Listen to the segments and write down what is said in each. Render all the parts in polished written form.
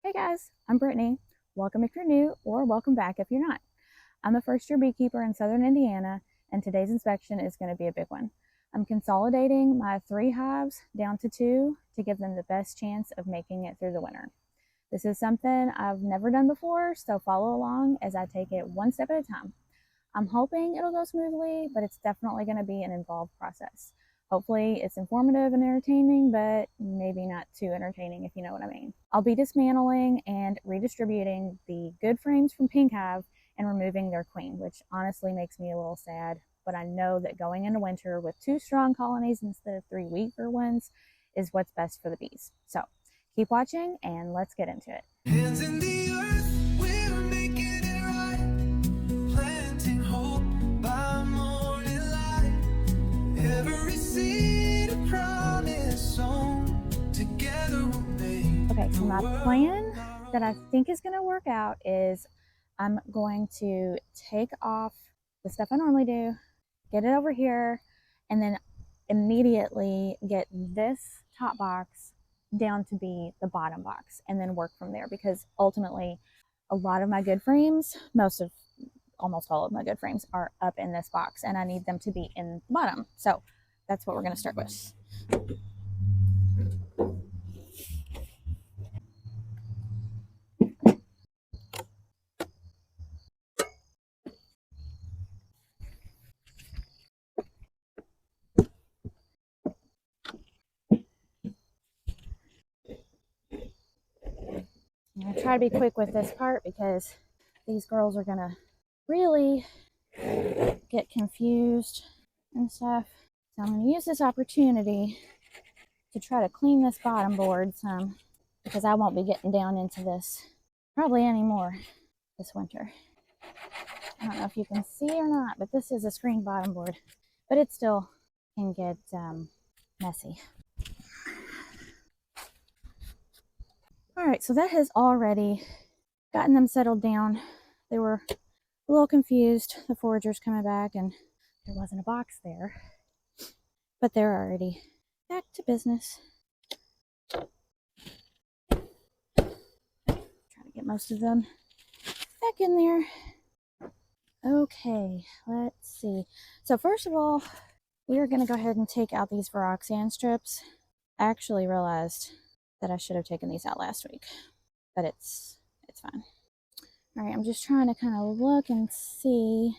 Hey guys, I'm Brittany. Welcome if you're new, or welcome back if you're not. I'm a first-year beekeeper in southern Indiana, and today's inspection is going to be a big one. I'm consolidating my 3 hives down to 2 to give them the best chance of making it through the winter. This is something I've never done before, so follow along as I take it one step at a time. I'm hoping it'll go smoothly, but it's definitely going to be an involved process. Hopefully it's informative and entertaining, but maybe not too entertaining, if you know what I mean. I'll be dismantling and redistributing the good frames from Pink Hive and removing their queen, which honestly makes me a little sad. But I know that going into winter with 2 strong colonies instead of 3 weaker ones is what's best for the bees. So keep watching and let's get into it. Hands in the earth, we're making it right. Planting hope by morning light. Every seed a promise sown. Together we'll make. Okay, so my plan that I think is going to work out is I'm going to take off the stuff I normally do, get it over here, and then immediately get this top box down to be the bottom box and then work from there, because ultimately a lot of my good frames, almost all of my good frames are up in this box and I need them to be in the bottom. So that's what we're going to start with. I'm going to try to be quick with this part because these girls are going to really get confused and stuff. So I'm going to use this opportunity to try to clean this bottom board some, because I won't be getting down into this probably anymore this winter. I don't know if you can see or not, but this is a screen bottom board, but it still can get messy. All right, so that has already gotten them settled down. They were a little confused, the foragers coming back, and there wasn't a box there, but they're already back to business. Try to get most of them back in there. Okay, let's see. So first of all, we are going to go ahead and take out these Viroxan strips. I actually realized that I should have taken these out last week, but it's fine. All right, I'm just trying to kind of look and see.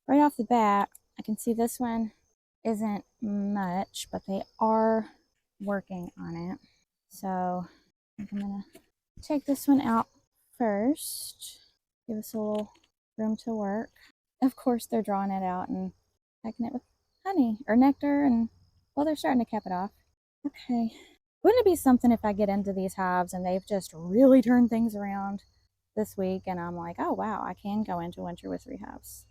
Right off the bat, I can see this one isn't much, but they are working on it. So I think I'm going to take this one out first. Give us a little room to work. Of course, they're drawing it out and packing it with honey or nectar, and well, they're starting to cap it off. Okay. Wouldn't it be something if I get into these hives and they've just really turned things around this week and I'm like, oh wow, I can go into winter with 3 hives.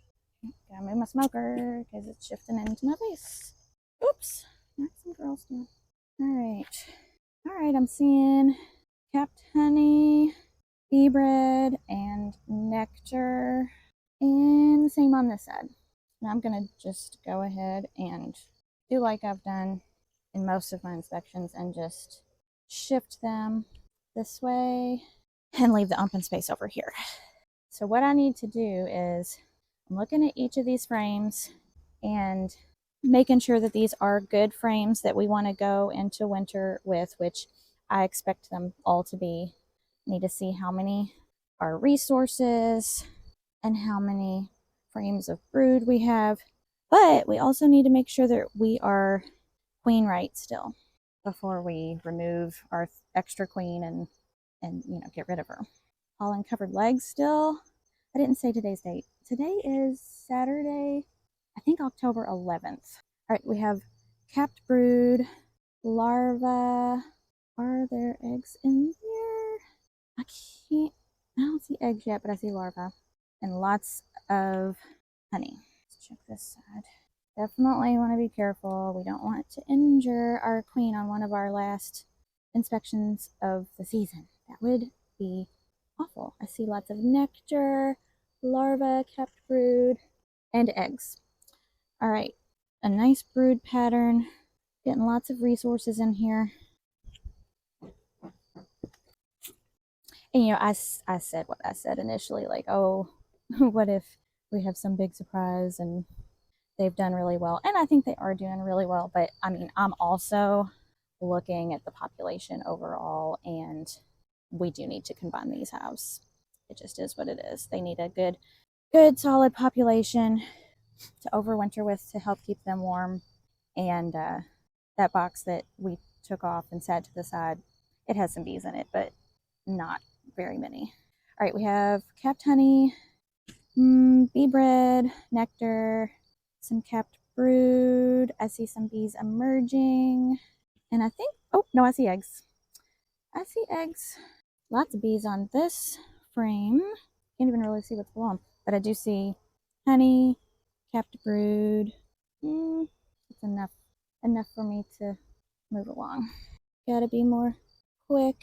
Gotta move my smoker because it's shifting into my face. Oops, knocked some girls down. All right, I'm seeing capped honey, bee bread, and nectar, and the same on this side. Now I'm gonna just go ahead and do like I've done in most of my inspections and just shift them this way and leave the open space over here. So what I need to do is I'm looking at each of these frames and making sure that these are good frames that we want to go into winter with, which I expect them all to be. I need to see how many are resources and how many frames of brood we have. But we also need to make sure that we are queen right still before we remove our extra queen and get rid of her. Pollen covered legs still. I didn't say today's date. Today is Saturday, I think October 11th. All right, we have capped brood, larvae. Are there eggs in there? I don't see eggs yet, but I see larvae. And lots of honey. Let's check this side. Definitely want to be careful. We don't want to injure our queen on one of our last inspections of the season. That would be awful. I see lots of nectar, larvae, kept brood, and eggs. All right, a nice brood pattern. Getting lots of resources in here. And I said what I said initially, like, oh, what if we have some big surprise and they've done really well? And I think they are doing really well, but I mean, I'm also looking at the population overall, and we do need to combine these hives. It just is what it is. They need a good solid population to overwinter with to help keep them warm. And that box that we took off and set to the side, it has some bees in it, but not very many. All right, we have capped honey, bee bread, nectar, some capped brood. I see some bees emerging. And I think, oh, no, I see eggs. I see eggs. Lots of bees on this frame. Can't even really see what's below them. But I do see honey, capped brood. It's enough for me to move along. Gotta be more quick.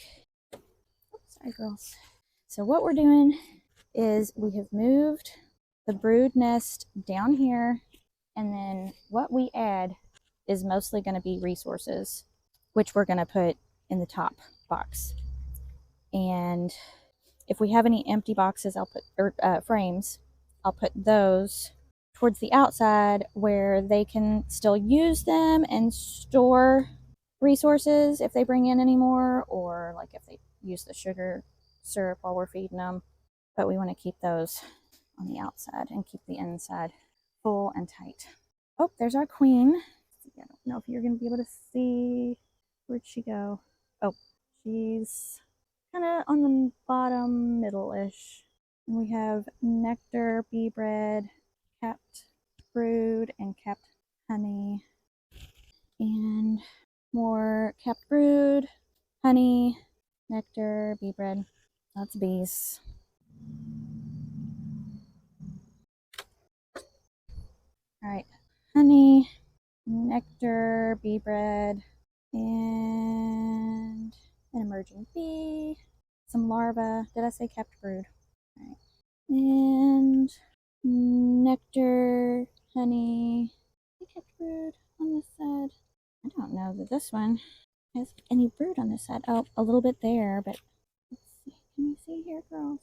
Oops, sorry, girls. So what we're doing is we have moved the brood nest down here, and then what we add is mostly going to be resources, which we're going to put in the top box. And if we have any empty boxes, I'll put, or frames, I'll put those towards the outside where they can still use them and store resources if they bring in any more, or like if they use the sugar syrup while we're feeding them. But we want to keep those on the outside and keep the inside full and tight. Oh, there's our queen. I don't know if you're going to be able to see. Where'd she go? Oh, she's kind of on the bottom middle-ish. And we have nectar, bee bread, capped brood, and capped honey. And more capped brood, honey, nectar, bee bread. Lots of bees. All right, honey, nectar, bee bread, and an emerging bee, some larvae. Did I say capped brood? All right. And nectar, honey, capped brood on this side. I don't know that this one has any brood on this side. Oh, a little bit there, but let's see. Can you see here, girls?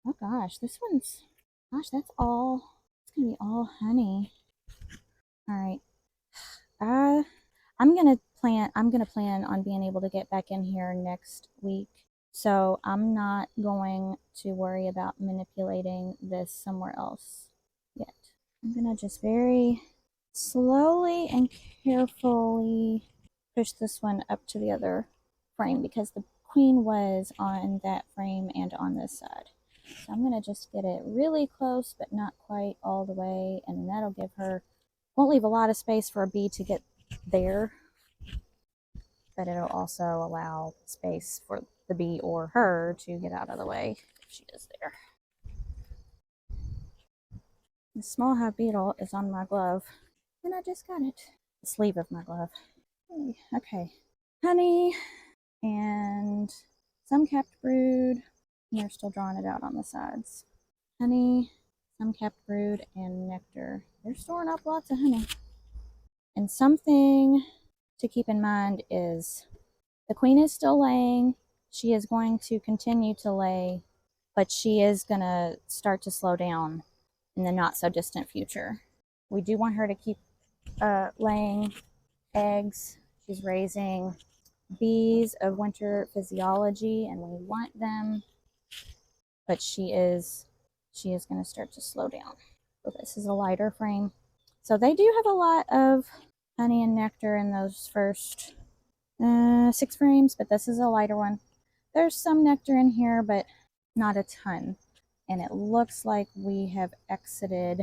Oh gosh, this one's, gosh, that's all, it's gonna be all honey. All right. I'm gonna plan on being able to get back in here next week. So I'm not going to worry about manipulating this somewhere else yet. I'm gonna just very slowly and carefully push this one up to the other frame because the queen was on that frame and on this side. So I'm gonna just get it really close, but not quite all the way, and that'll give her, won't leave a lot of space for a bee to get there, but it'll also allow space for the bee or her to get out of the way if she is there. The small hive beetle is on my glove, and I just got it. The sleeve of my glove. Okay, honey and some capped brood. And they're still drawing it out on the sides. Honey, some capped brood, and nectar. They're storing up lots of honey. And something to keep in mind is the queen is still laying. She is going to continue to lay, but she is going to start to slow down in the not so distant future. We do want her to keep laying eggs. She's raising bees of winter physiology, and we want them, but she is going to start to slow down. So this is a lighter frame. So they do have a lot of honey and nectar in those first 6 frames, but this is a lighter one. There's some nectar in here, but not a ton. And it looks like we have exited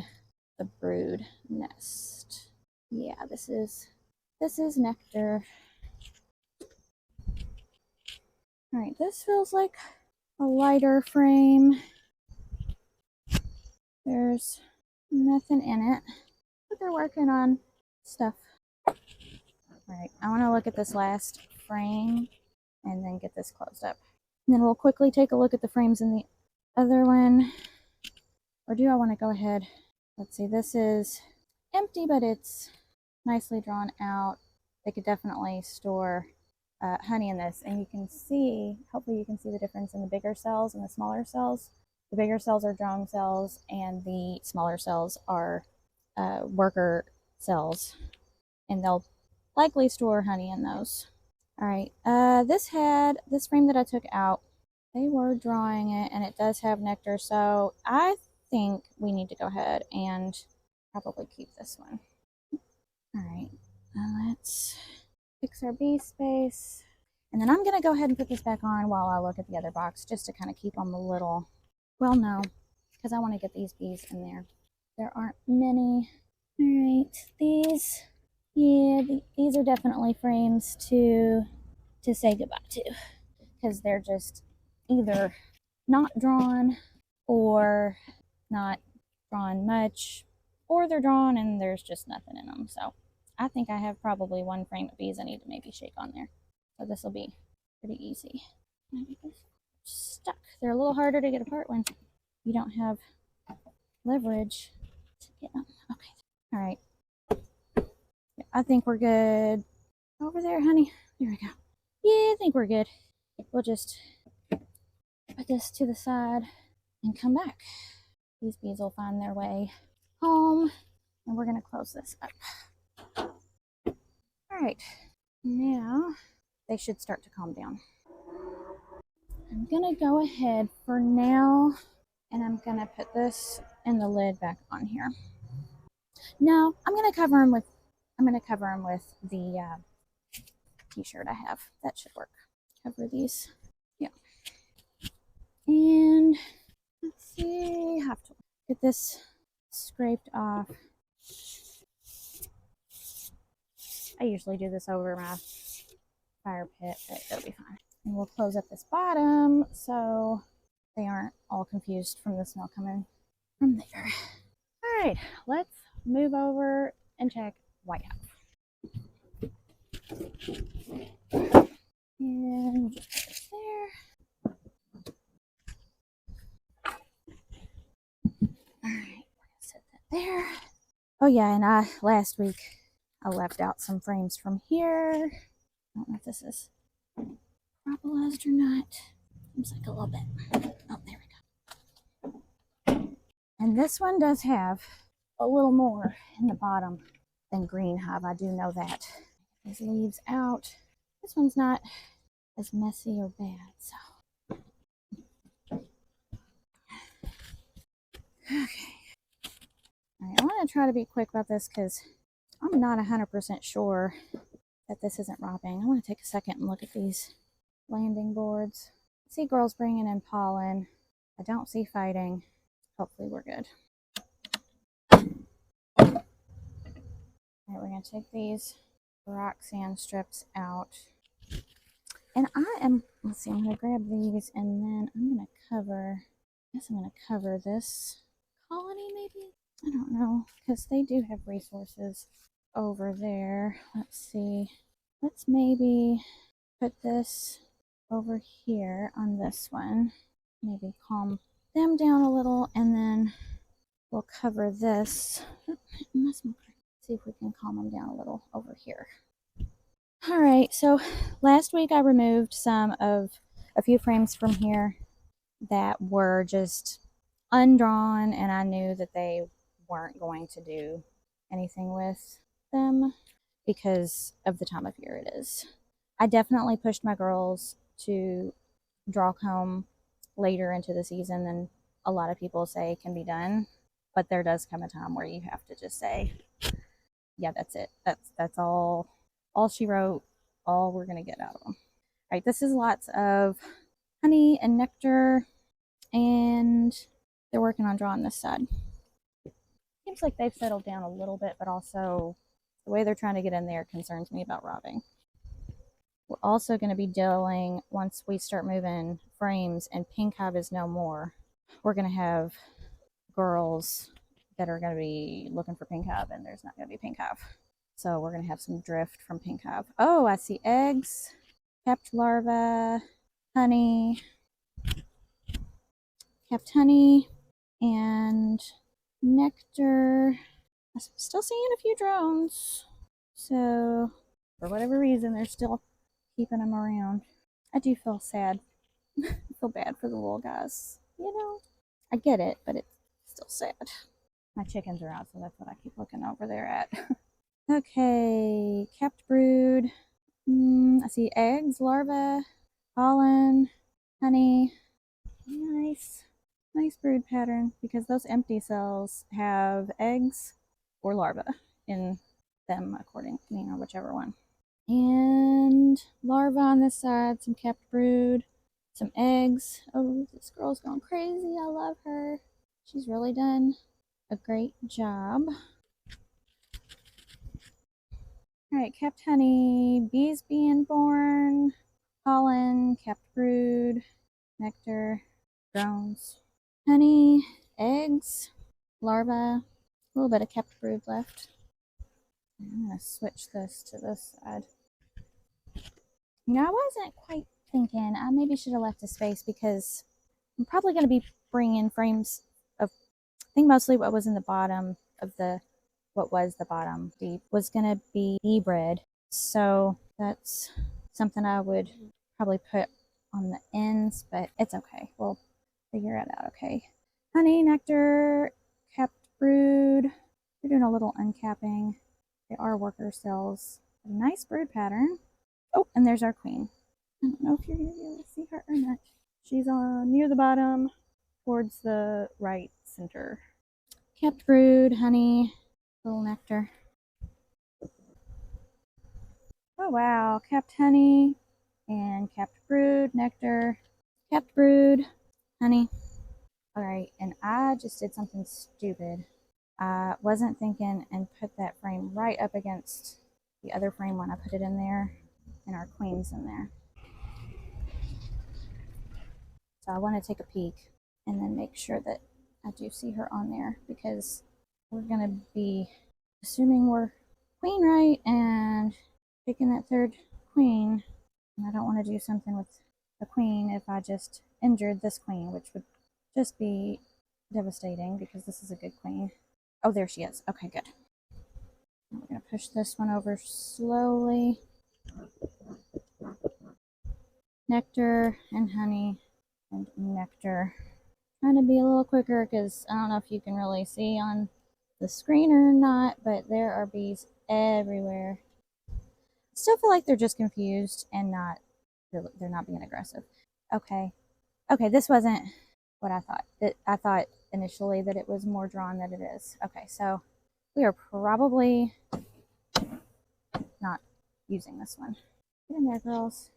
the brood nest. Yeah, this is nectar. All right, this feels like a lighter frame. There's nothing in it, but they're working on stuff. All right, I want to look at this last frame and then get this closed up. And then we'll quickly take a look at the frames in the other one. Or do I want to go ahead? Let's see, this is empty, but it's nicely drawn out. They could definitely store honey in this, and you can see, hopefully you can see the difference in the bigger cells and the smaller cells. The bigger cells are drone cells, and the smaller cells are worker cells, and they'll likely store honey in those. All right, this frame that I took out, they were drawing it, and it does have nectar, so I think we need to go ahead and probably keep this one. All right, let's fix our bee space. And then I'm going to go ahead and put this back on while I look at the other box, just to kind of keep them a little, well, no, because I want to get these bees in there. There aren't many. All right, these, yeah, these are definitely frames to say goodbye to, because they're just either not drawn or not drawn much, or they're drawn and there's just nothing in them. So I think I have probably one frame of bees I need to maybe shake on there. So this will be pretty easy. Stuck. They're a little harder to get apart when you don't have leverage to get them. Okay. All right. I think we're good. Over there, honey. There we go. Yeah, I think we're good. We'll just put this to the side and come back. These bees will find their way home, and we're going to close this up. All right. Now they should start to calm down. I'm going to go ahead for now, and I'm going to put this and the lid back on here. No, I'm going to cover them with the t-shirt I have. That should work. Cover these. Yeah. And let's see, I have to get this scraped off. I usually do this over my fire pit, but it'll be fine. And we'll close up this bottom so they aren't all confused from the smell coming from there. All right, let's move over and check White Hive. And there. All right, we're gonna set that there. Oh yeah, and last week I left out some frames from here. I don't know if this is propolised or not. Seems like a little bit. Oh, there we go. And this one does have a little more in the bottom than green hive. I do know that. These leaves out. This one's not as messy or bad, so. Okay. All right, I want to try to be quick about this because I'm not 100% sure that this isn't robbing. I want to take a second and look at these landing boards. I see girls bringing in pollen. I don't see fighting. Hopefully we're good. All right, we're going to take these roxanne strips out. And let's see, I'm going to grab these and then I'm going to cover, I guess I'm going to cover this colony maybe? I don't know, because they do have resources over there. Let's see. Let's maybe put this over here on this one. Maybe calm them down a little, and then we'll cover this. See if we can calm them down a little over here. All right, so last week I removed a few frames from here that were just undrawn, and I knew that they weren't going to do anything with them because of the time of year it is. I definitely pushed my girls to draw comb later into the season than a lot of people say can be done, but there does come a time where you have to just say, yeah, that's it. That's all she wrote, all we're going to get out of them. All right, this is lots of honey and nectar, and they're working on drawing this side. Seems like they've settled down a little bit, but also the way they're trying to get in there concerns me about robbing. We're also going to be dealing, once we start moving frames and pink hive is no more, we're going to have girls that are going to be looking for pink hive, and there's not going to be pink hive. So we're going to have some drift from pink hive. Oh, I see eggs, kept larvae, honey, kept honey, and nectar. I'm still seeing a few drones. So for whatever reason, they're still keeping them around. I do feel sad. I feel bad for the little guys. You know, I get it, but it's still sad. My chickens are out, so that's what I keep looking over there at. Okay, kept brood. I see eggs, larvae, pollen, honey. Nice. Nice brood pattern because those empty cells have eggs or larvae in them, according, whichever one. And larvae on this side, some kept brood, some eggs. Oh, this girl's going crazy. I love her. She's really done a great job. All right, kept honey, bees being born, pollen, kept brood, nectar, drones, honey, eggs, larvae, a little bit of kept brood left. I'm going to switch this to this side. I wasn't quite thinking. I maybe should have left a space because I'm probably going to be bringing frames of, I think mostly what was in the bottom of what was the bottom deep was going to be bred. So that's something I would probably put on the ends, but it's okay. We'll figure it out okay. Honey, nectar, kept brood. We're doing a little uncapping. They are worker cells. A nice brood pattern. Oh, and there's our queen. I don't know if you're going to be able to see her or not. She's near the bottom towards the right center. Kept brood, honey, little nectar. Oh wow, kept honey and kept brood, nectar, kept brood, honey. All right, and I just did something stupid. I wasn't thinking and put that frame right up against the other frame when I put it in there, and our queen's in there. So I want to take a peek and then make sure that I do see her on there because we're going to be assuming we're queen right and picking that third queen. And I don't want to do something with the queen if I just injured this queen, which would just be devastating because this is a good queen. Oh, there she is. Okay, good. We're going to push this one over slowly. Nectar and honey and nectar. Trying to be a little quicker because I don't know if you can really see on the screen or not, but there are bees everywhere. Still feel like they're just confused and they're not being aggressive. Okay, this wasn't what I thought. I thought initially that it was more drawn than it is. Okay, so we are probably not using this one. Get in there, girls.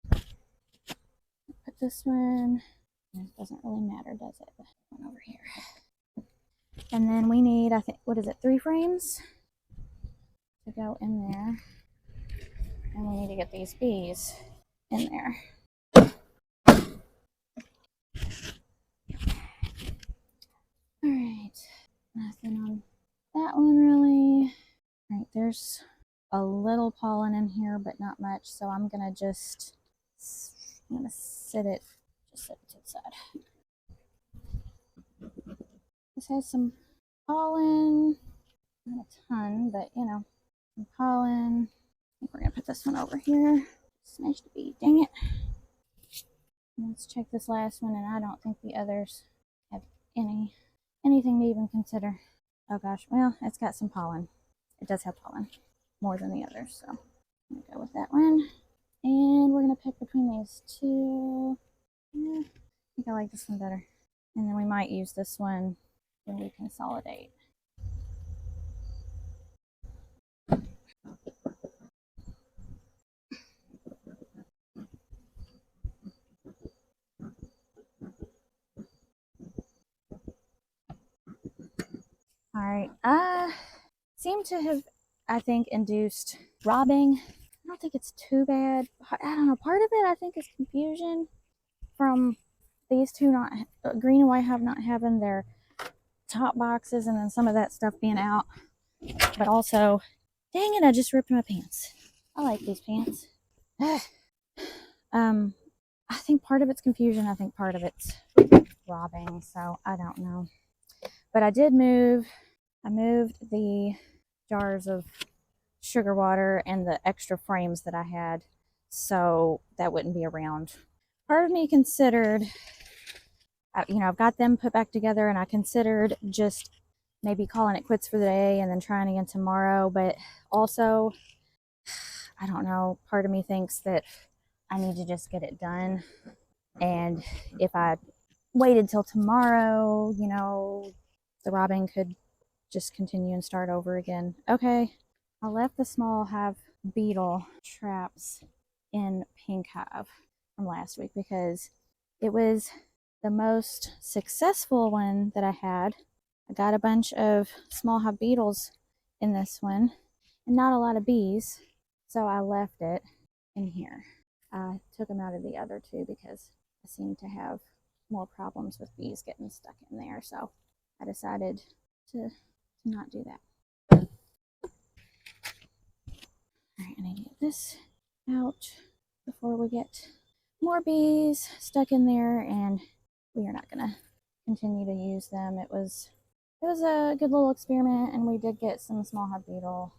Put this one. It doesn't really matter, does it? One over here. And then we need, I think, what is it, 3 frames to go in there. And we need to get these bees in there. All right, nothing on that one really. All right, there's a little pollen in here, but not much. So I'm gonna sit it to the side. This has some pollen, not a ton, but some pollen. I think we're gonna put this one over here. Smashed a bee, dang it. Let's check this last one, and I don't think the others have anything to even consider. Oh gosh, well, it's got some pollen. It does have pollen, more than the others, so I'm gonna go with that one. And we're gonna pick between these two. Yeah, I think I like this one better. And then we might use this one when we consolidate. All right, I seem to have, I think, induced robbing. I don't think it's too bad. I don't know, part of it I think is confusion from these two green and white Hive not having their top boxes and then some of that stuff being out. But also, dang it, I just ripped my pants. I like these pants. I think part of it's confusion. I think part of it's robbing. So I don't know. But I moved the jars of sugar water and the extra frames that I had so that wouldn't be around. Part of me considered, I've got them put back together, and I considered just maybe calling it quits for the day and then trying again tomorrow. But also, I don't know, part of me thinks that I need to just get it done. And if I waited till tomorrow, the robin could just continue and start over again. Okay, I left the small hive beetle traps in pink hive from last week because it was the most successful one that I had. I got a bunch of small hive beetles in this one and not a lot of bees, so I left it in here. I took them out of the other two because I seem to have more problems with bees getting stuck in there, so I decided to not do that. All right, I need to get this out before we get more bees stuck in there, and we are not going to continue to use them. It was a good little experiment, and we did get some small hive beetle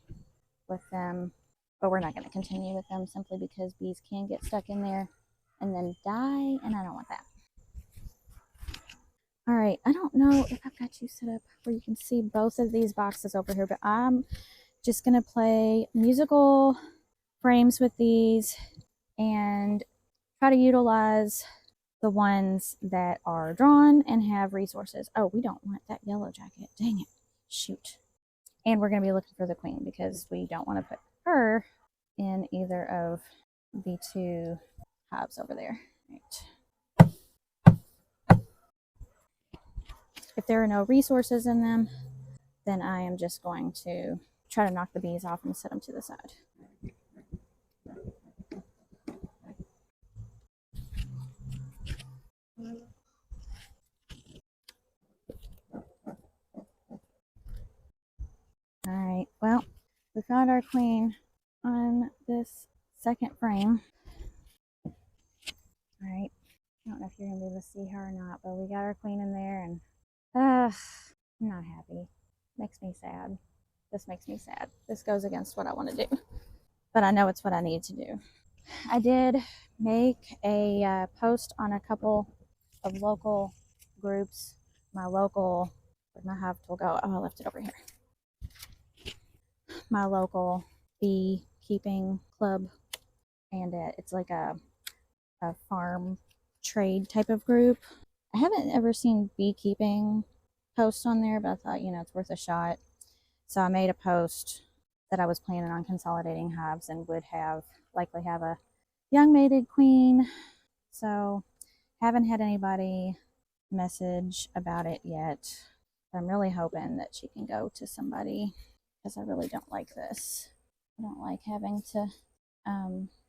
with them, but we're not going to continue with them simply because bees can get stuck in there and then die, and I don't want that. All right, I don't know if I've got you set up where you can see both of these boxes over here, but I'm just going to play musical frames with these and try to utilize the ones that are drawn and have resources. Oh, we don't want that yellow jacket. Dang it. Shoot. And we're going to be looking for the queen because we don't want to put her in either of the two hives over there. Right. If there are no resources in them, then I am just going to try to knock the bees off and set them to the side. All right, well, we found our queen on this second frame. All right, I don't know if you're gonna be able to see her or not, but we got our queen in there, and I'm not happy. Makes me sad. This makes me sad. This goes against what I want to do, but I know it's what I need to do. I did make a post on a couple of local groups. My local, where'd my hive tool go? Oh, I left it over here. My local beekeeping club, and it's like a farm trade type of group. I haven't ever seen beekeeping posts on there, but I thought, it's worth a shot. So I made a post that I was planning on consolidating hives and would likely have a young mated queen. So haven't had anybody message about it yet. But I'm really hoping that she can go to somebody because I really don't like this. I don't like having to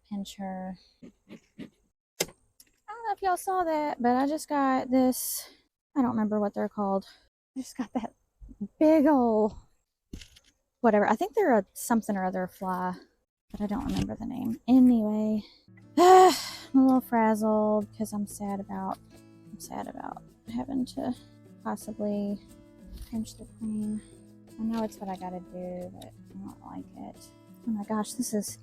pinch her. I don't know if y'all saw that, but I just got this. I don't remember what they're called. I just got that big old whatever. I think they're a something or other fly, but I don't remember the name. Anyway, I'm a little frazzled because I'm sad about having to possibly pinch the queen. I know it's what I gotta do, but I don't like it. Oh my gosh, this is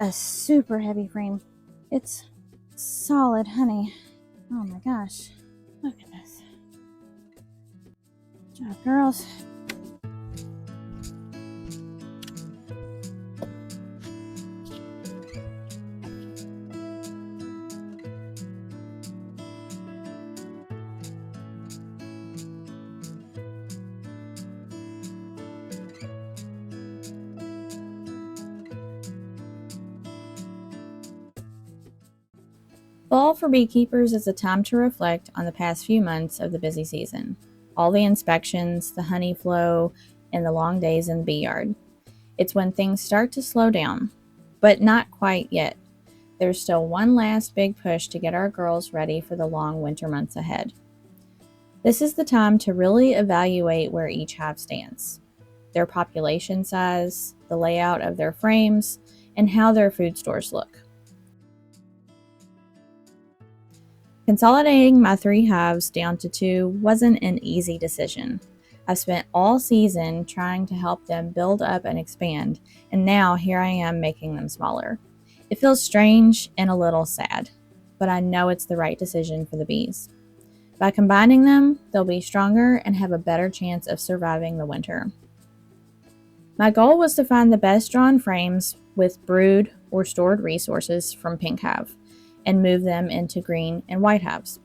a super heavy frame. It's solid, honey. Oh my gosh. Look at this. Good job, girls. Fall for beekeepers is a time to reflect on the past few months of the busy season. All the inspections, the honey flow, and the long days in the bee yard. It's when things start to slow down, but not quite yet. There's still one last big push to get our girls ready for the long winter months ahead. This is the time to really evaluate where each hive stands, their population size, the layout of their frames, and how their food stores look. Consolidating my 3 hives down to 2 wasn't an easy decision. I've spent all season trying to help them build up and expand, and now here I am making them smaller. It feels strange and a little sad, but I know it's the right decision for the bees. By combining them, they'll be stronger and have a better chance of surviving the winter. My goal was to find the best drawn frames with brood or stored resources from pink hive and move them into green and white hives.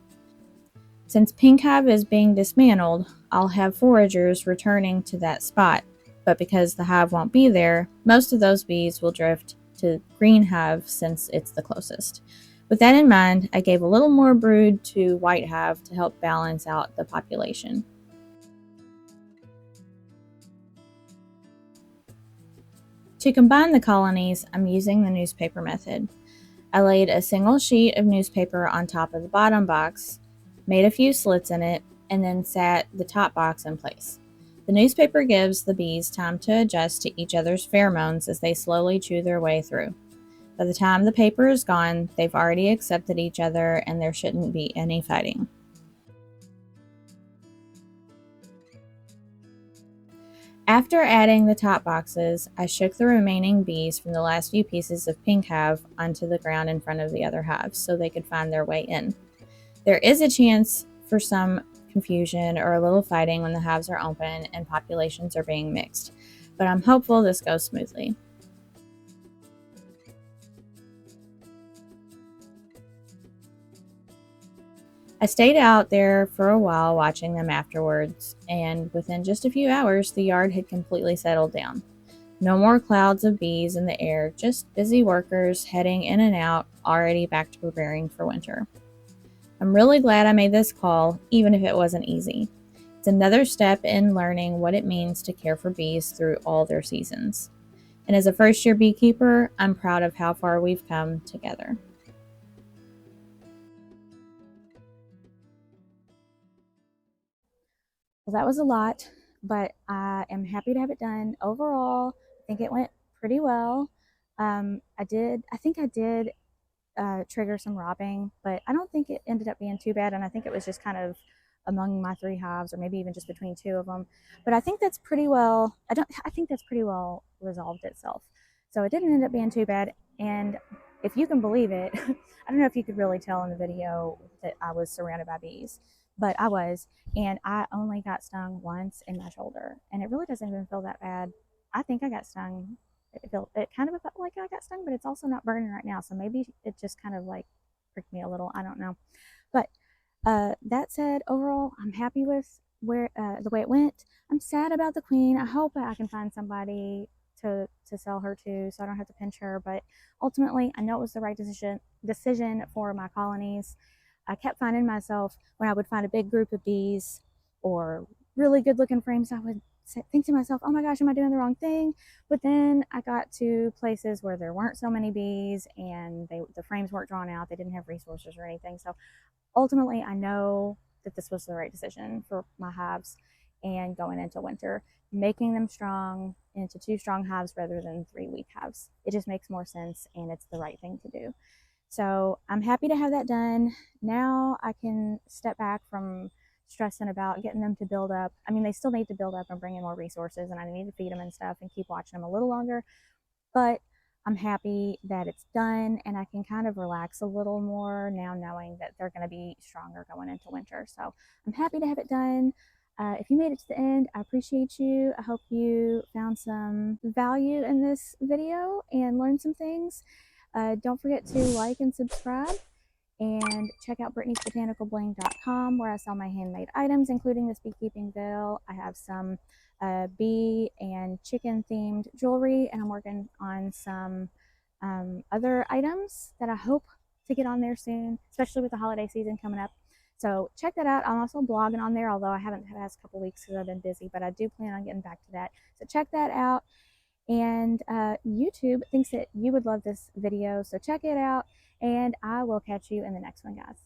Since pink hive is being dismantled, I'll have foragers returning to that spot, but because the hive won't be there, most of those bees will drift to green hive since it's the closest. With that in mind, I gave a little more brood to white hive to help balance out the population. To combine the colonies, I'm using the newspaper method. I laid a single sheet of newspaper on top of the bottom box, made a few slits in it, and then sat the top box in place. The newspaper gives the bees time to adjust to each other's pheromones as they slowly chew their way through. By the time the paper is gone, they've already accepted each other and there shouldn't be any fighting. After adding the top boxes, I shook the remaining bees from the last few pieces of pink hive onto the ground in front of the other hives so they could find their way in. There is a chance for some confusion or a little fighting when the hives are open and populations are being mixed, but I'm hopeful this goes smoothly. I stayed out there for a while watching them afterwards, and within just a few hours, the yard had completely settled down. No more clouds of bees in the air, just busy workers heading in and out, already back to preparing for winter. I'm really glad I made this call, even if it wasn't easy. It's another step in learning what it means to care for bees through all their seasons. And as a first year beekeeper, I'm proud of how far we've come together. Well, that was a lot, but I am happy to have it done. Overall, I think it went pretty well. I think I did trigger some robbing, but I don't think it ended up being too bad. And I think it was just kind of among my three hives, or maybe even just between two of them. But I think that's pretty well. I think that's pretty well resolved itself. So it didn't end up being too bad. And if you can believe it, I don't know if you could really tell in the video that I was surrounded by bees, but I was, and I only got stung once in my shoulder, and it really doesn't even feel that bad. I think I got stung. It kind of felt like I got stung, but it's also not burning right now. So maybe it just kind of like pricked me a little. I don't know. But that said, overall, I'm happy with where the way it went. I'm sad about the queen. I hope I can find somebody to sell her to, so I don't have to pinch her. But ultimately, I know it was the right decision for my colonies. I kept finding myself when I would find a big group of bees or really good looking frames, I would think to myself, oh my gosh, am I doing the wrong thing? But then I got to places where there weren't so many bees and the frames weren't drawn out. They didn't have resources or anything. So ultimately, I know that this was the right decision for my hives and going into winter, making them strong into two strong hives rather than 3 weak hives. It just makes more sense and it's the right thing to do. So I'm happy to have that done. Now I can step back from stressing about getting them to build up. I mean, they still need to build up and bring in more resources, and I need to feed them and stuff and keep watching them a little longer. But I'm happy that it's done, and I can kind of relax a little more now knowing that they're going to be stronger going into winter. So I'm happy to have it done. If you made it to the end, I appreciate you. I hope you found some value in this video and learned some things. Don't forget to like and subscribe, and check out Brittany'sBotanicalBling.com, where I sell my handmade items, including this beekeeping veil. I have some bee and chicken themed jewelry, and I'm working on some other items that I hope to get on there soon, especially with the holiday season coming up. So check that out. I'm also blogging on there, although I haven't the past couple weeks because I've been busy, but I do plan on getting back to that. So check that out. And YouTube thinks that you would love this video, so check it out, and I will catch you in the next one, guys.